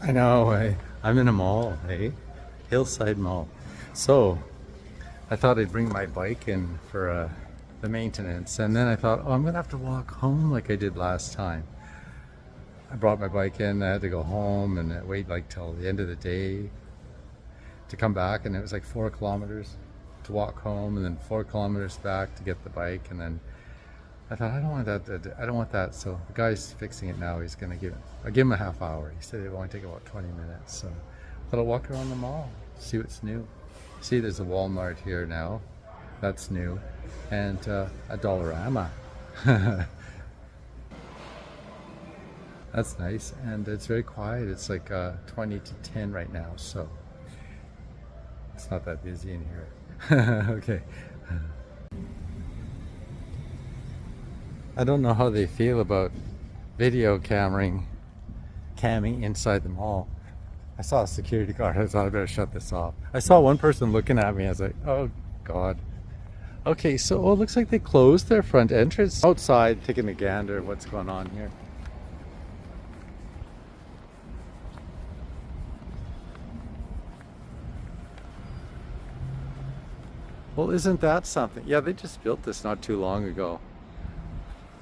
I know, I'm in a mall, hey? Hillside Mall. So, I thought I'd bring my bike in for the maintenance, and then I thought, oh, I'm gonna have to walk home like I did last time. I brought my bike in, I had to go home and wait like till the end of the day to come back, and it was like 4 kilometers to walk home and then 4 kilometers back to get the bike, and then I thought, I don't want that, I don't want that. So the guy's fixing it now. He's gonna I'll give him a half hour. He said it'll only take about 20 minutes. So I thought I'll walk around the mall, see what's new. See, there's a Walmart here now. That's new. And a Dollarama. That's nice. And it's very quiet. It's like 20 to 10 right now. So it's not that busy in here. Okay. I don't know how they feel about video camming inside the mall. I saw a security guard. I thought I better shut this off. I saw one person looking at me. I was like, oh God. Okay, so it looks like they closed their front entrance. Outside, taking a gander of what's going on here. Well, isn't that something? Yeah, they just built this not too long ago.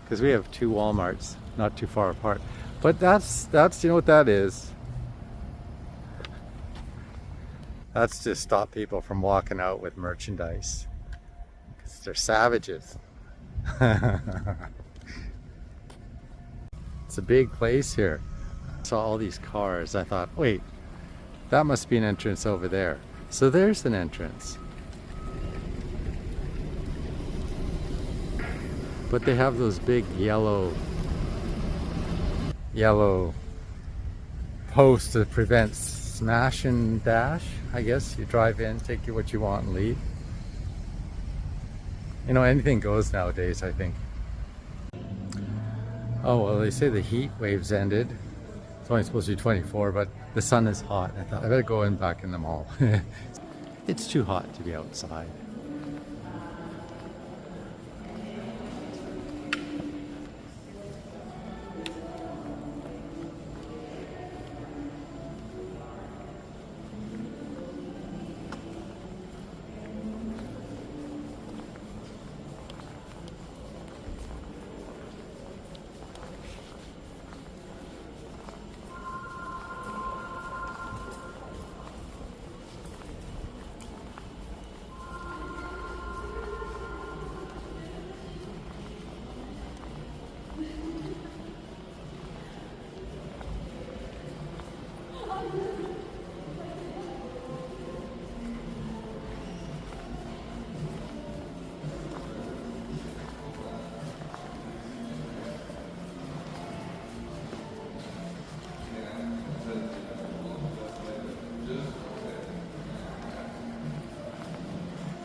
Because we have 2 Walmarts not too far apart. But that's you know what that is? That's to stop people from walking out with merchandise. Because they're savages. It's a big place here. I saw all these cars. I thought, wait, that must be an entrance over there. So there's an entrance. But they have those big yellow posts to prevent smash and dash. I guess you drive in, take you what you want and leave. You know, anything goes nowadays, I think. Oh, well, they say the heat waves ended. It's only supposed to be 24, but the sun is hot. I thought I better go back in the mall. It's too hot to be outside.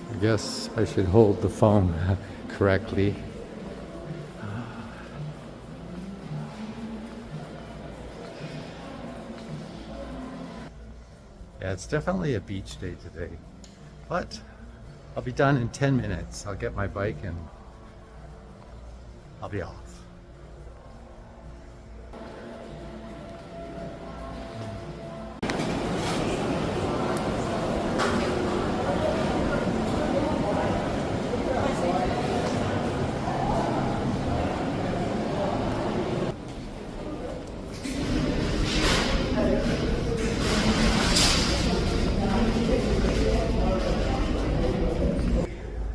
I guess I should hold the phone correctly. Yeah, it's definitely a beach day today, but I'll be done in 10 minutes. I'll get my bike and I'll be off.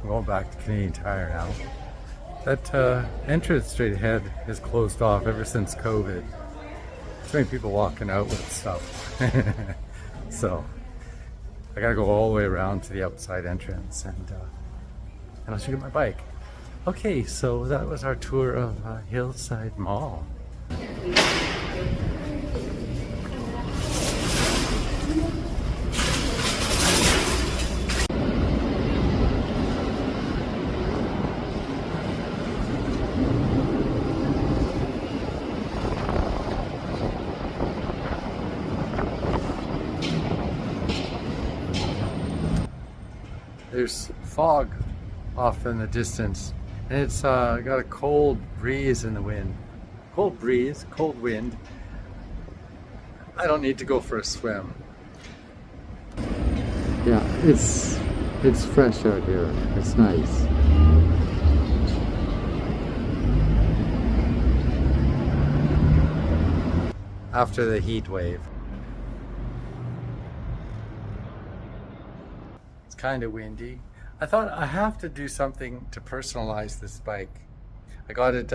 Going back to Canadian Tire now. That entrance straight ahead is closed off ever since COVID. Too many people walking out with stuff. So I gotta go all the way around to the outside entrance, and I'll show you my bike. Okay, so that was our tour of Hillside Mall. There's fog off in the distance, and it's got a cold breeze in the wind. Cold breeze, cold wind. I don't need to go for a swim. Yeah, it's fresh out here. It's nice. After the heat wave. It's kind of windy. I thought I have to do something to personalize this bike. I got it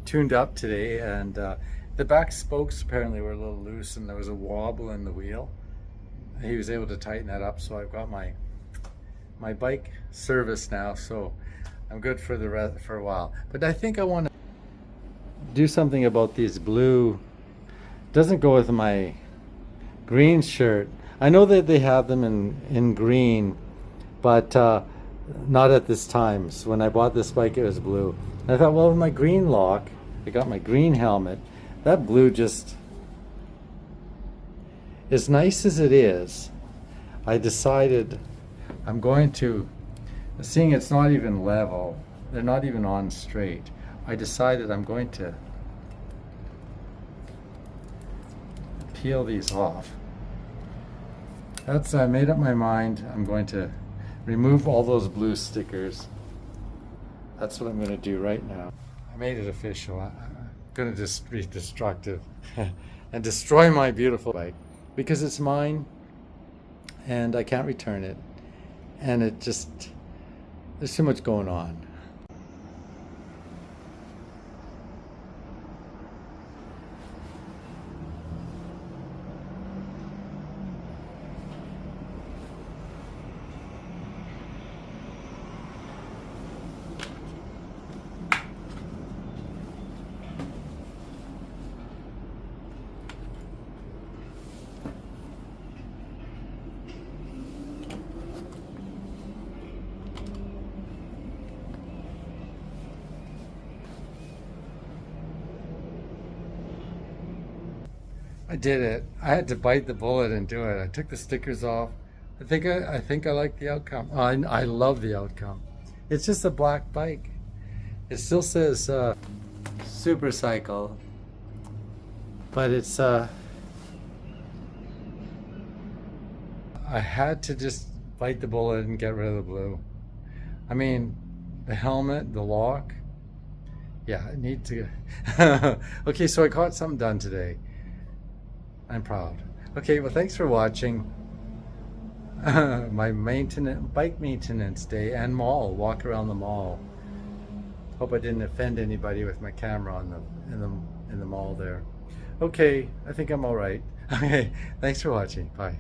tuned up today, and the back spokes apparently were a little loose and there was a wobble in the wheel. He was able to tighten that up, so I've got my bike serviced now, so I'm good for for a while. But I think I want to do something about these blue. Doesn't go with my green shirt. I know that they have them in green, but not at this time. So when I bought this bike, it was blue. And I thought, well, with my green lock, I got my green helmet. That blue just, as nice as it is, I decided I'm going to, seeing it's not even level, they're not even on straight, I decided I'm going to peel these off. I made up my mind. I'm going to remove all those blue stickers. That's what I'm going to do right now. I made it official. I'm going to just be destructive and destroy my beautiful bike because it's mine and I can't return it. And there's too much going on. I did it. I had to bite the bullet and do it. I took the stickers off. I think I like the outcome. I love the outcome. It's just a black bike. It still says Super Cycle, but it's I had to just bite the bullet and get rid of the blue. I mean, the helmet, the lock. Yeah, I need to. Okay, so I got something done today. I'm proud. Okay, well, thanks for watching my bike maintenance day and walk around the mall. Hope I didn't offend anybody with my camera in the mall there. Okay, I think I'm all right. Okay, thanks for watching. Bye.